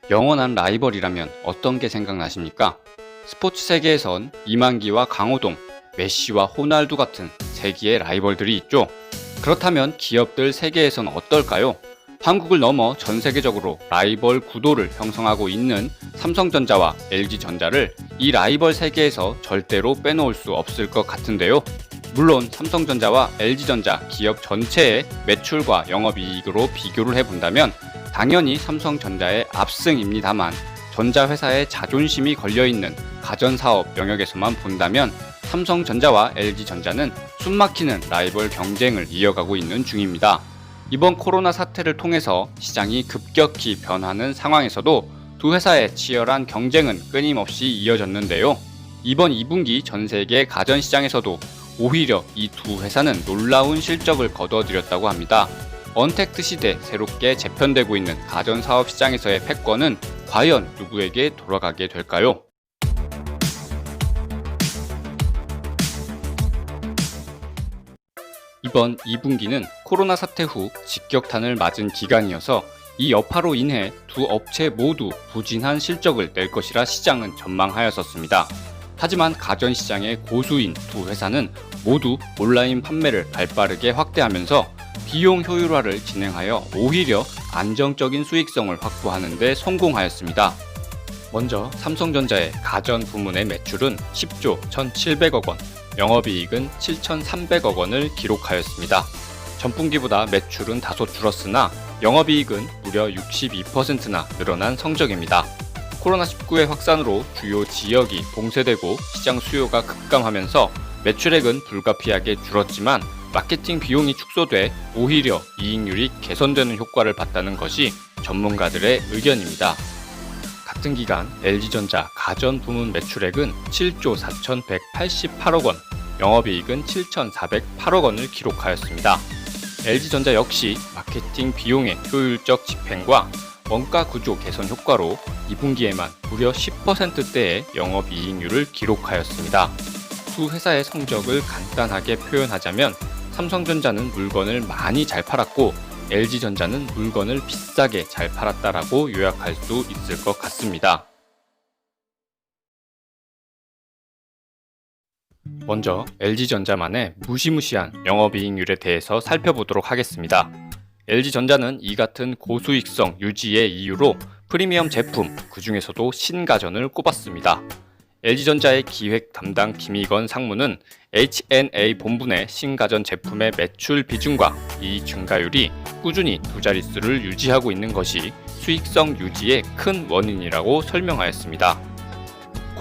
영원한 라이벌이라면 어떤 게 생각나십니까? 스포츠 세계에선 이만기와 강호동, 메시와 호날두 같은 세기의 라이벌들이 있죠. 그렇다면 기업들 세계에선 어떨까요? 한국을 넘어 전 세계적으로 라이벌 구도를 형성하고 있는 삼성전자와 LG전자를 이 라이벌 세계에서 절대로 빼놓을 수 없을 것 같은데요. 물론 삼성전자와 LG전자 기업 전체의 매출과 영업이익으로 비교를 해본다면 당연히 삼성전자의 압승입니다만, 전자회사의 자존심이 걸려있는 가전사업 영역에서만 본다면 삼성전자와 LG전자는 숨막히는 라이벌 경쟁을 이어가고 있는 중입니다. 이번 코로나 사태를 통해서 시장이 급격히 변하는 상황에서도 두 회사의 치열한 경쟁은 끊임없이 이어졌는데요. 이번 2분기 전세계 가전시장에서도 오히려 이 두 회사는 놀라운 실적을 거둬들였다고 합니다. 언택트 시대 새롭게 재편되고 있는 가전사업 시장에서의 패권은 과연 누구에게 돌아가게 될까요? 이번 2분기는 코로나 사태 후 직격탄을 맞은 기간이어서 이 여파로 인해 두 업체 모두 부진한 실적을 낼 것이라 시장은 전망하였었습니다. 하지만 가전시장의 고수인 두 회사는 모두 온라인 판매를 발빠르게 확대하면서 비용 효율화를 진행하여 오히려 안정적인 수익성을 확보하는 데 성공하였습니다. 먼저 삼성전자의 가전 부문의 매출은 10조 1,700억 원, 영업이익은 7,300억 원을 기록하였습니다. 전분기보다 매출은 다소 줄었으나 영업이익은 무려 62%나 늘어난 성적입니다. 코로나19의 확산으로 주요 지역이 봉쇄되고 시장 수요가 급감하면서 매출액은 불가피하게 줄었지만 마케팅 비용이 축소돼 오히려 이익률이 개선되는 효과를 봤다는 것이 전문가들의 의견입니다. 같은 기간 LG전자 가전 부문 매출액은 7조 4,188억 원, 영업이익은 7,408억 원을 기록하였습니다. LG전자 역시 마케팅 비용의 효율적 집행과 원가 구조 개선 효과로 2분기에만 무려 10%대의 영업이익률을 기록하였습니다. 두 회사의 성적을 간단하게 표현하자면 삼성전자는 물건을 많이 잘 팔았고 LG전자는 물건을 비싸게 잘 팔았다라고 요약할 수 있을 것 같습니다. 먼저 LG전자만의 무시무시한 영업이익률에 대해서 살펴보도록 하겠습니다. LG전자는 이 같은 고수익성 유지의 이유로 프리미엄 제품, 그 중에서도 신가전을 꼽았습니다. LG전자의 기획 담당 김희건 상무는 H&A 본분의 신가전 제품의 매출 비중과 이익 증가율이 꾸준히 두 자릿수를 유지하고 있는 것이 수익성 유지의 큰 원인이라고 설명하였습니다.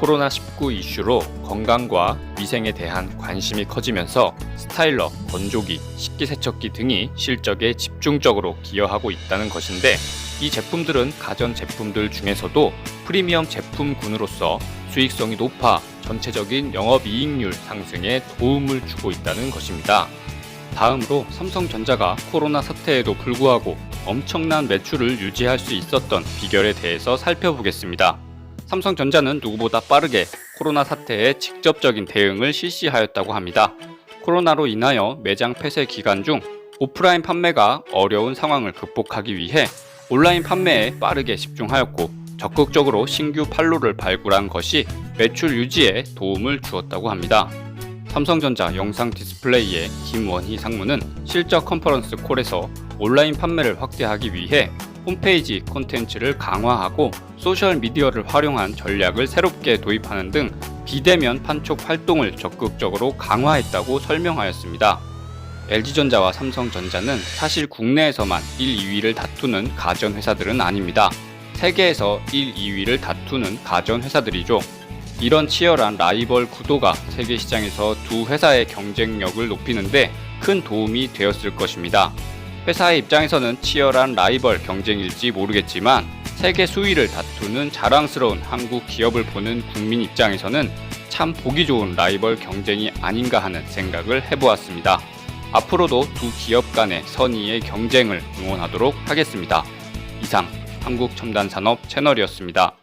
코로나19 이슈로 건강과 위생에 대한 관심이 커지면서 스타일러, 건조기, 식기세척기 등이 실적에 집중적으로 기여하고 있다는 것인데, 이 제품들은 가전 제품들 중에서도 프리미엄 제품군으로서 수익성이 높아 전체적인 영업이익률 상승에 도움을 주고 있다는 것입니다. 다음으로 삼성전자가 코로나 사태에도 불구하고 엄청난 매출을 유지할 수 있었던 비결에 대해서 살펴보겠습니다. 삼성전자는 누구보다 빠르게 코로나 사태에 직접적인 대응을 실시하였다고 합니다. 코로나로 인하여 매장 폐쇄 기간 중 오프라인 판매가 어려운 상황을 극복하기 위해 온라인 판매에 빠르게 집중하였고, 적극적으로 신규 판로를 발굴한 것이 매출 유지에 도움을 주었다고 합니다. 삼성전자 영상 디스플레이의 김원희 상무는 실적 컨퍼런스 콜에서 온라인 판매를 확대하기 위해 홈페이지 콘텐츠를 강화하고 소셜미디어를 활용한 전략을 새롭게 도입하는 등 비대면 판촉 활동을 적극적으로 강화했다고 설명하였습니다. LG전자와 삼성전자는 사실 국내에서만 1, 2위를 다투는 가전회사들은 아닙니다. 세계에서 1, 2위를 다투는 가전회사들이죠. 이런 치열한 라이벌 구도가 세계 시장에서 두 회사의 경쟁력을 높이는데 큰 도움이 되었을 것입니다. 회사의 입장에서는 치열한 라이벌 경쟁일지 모르겠지만 세계 수위를 다투는 자랑스러운 한국 기업을 보는 국민 입장에서는 참 보기 좋은 라이벌 경쟁이 아닌가 하는 생각을 해보았습니다. 앞으로도 두 기업 간의 선의의 경쟁을 응원하도록 하겠습니다. 이상 한국첨단산업 채널이었습니다.